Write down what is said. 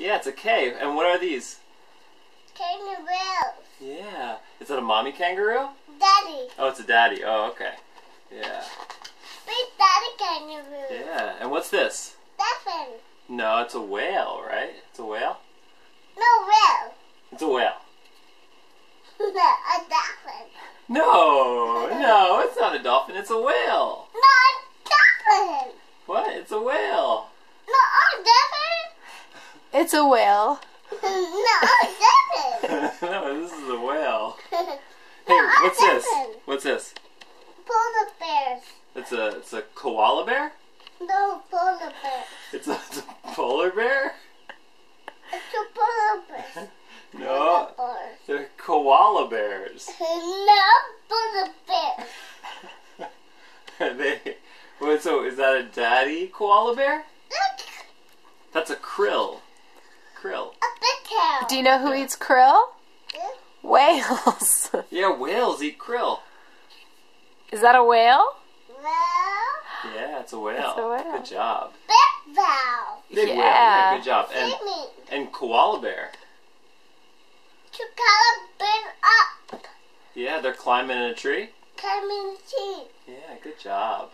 Yeah, it's a cave. And what are these? Kangaroos. Yeah. Is that a mommy kangaroo? Daddy. Oh, it's a daddy. Oh, okay. Yeah. Big daddy kangaroo. Yeah. And what's this? Dolphin. No, it's a whale, right? It's a whale? No whale. It's a whale. No, a dolphin. No, it's not a dolphin. It's a whale. No, a dolphin. What? It's a whale. No, a dolphin. It's a whale. No, a dolphin. No, this is a whale. No, Hey, a what's this? dolphin. What's this? Polar bears. It's a koala bear? No, polar bear. It's a polar bear? It's a polar bear. No, Polar they're koala bears. bear. No, polar bear. Are they? Wait, so is that a daddy koala bear? Look, That's a krill. Krill. a big tail. Do you know who eats krill? Yeah. Whales. Yeah, whales eat krill. Is that a whale? Well, Yeah, it's a whale. It's a whale. Good job. big valve. Big whale. Yeah. Yeah, good job. Swimming. And koala bear. To color bear up. Yeah, they're climbing in a tree. Coming to. Yeah, good job.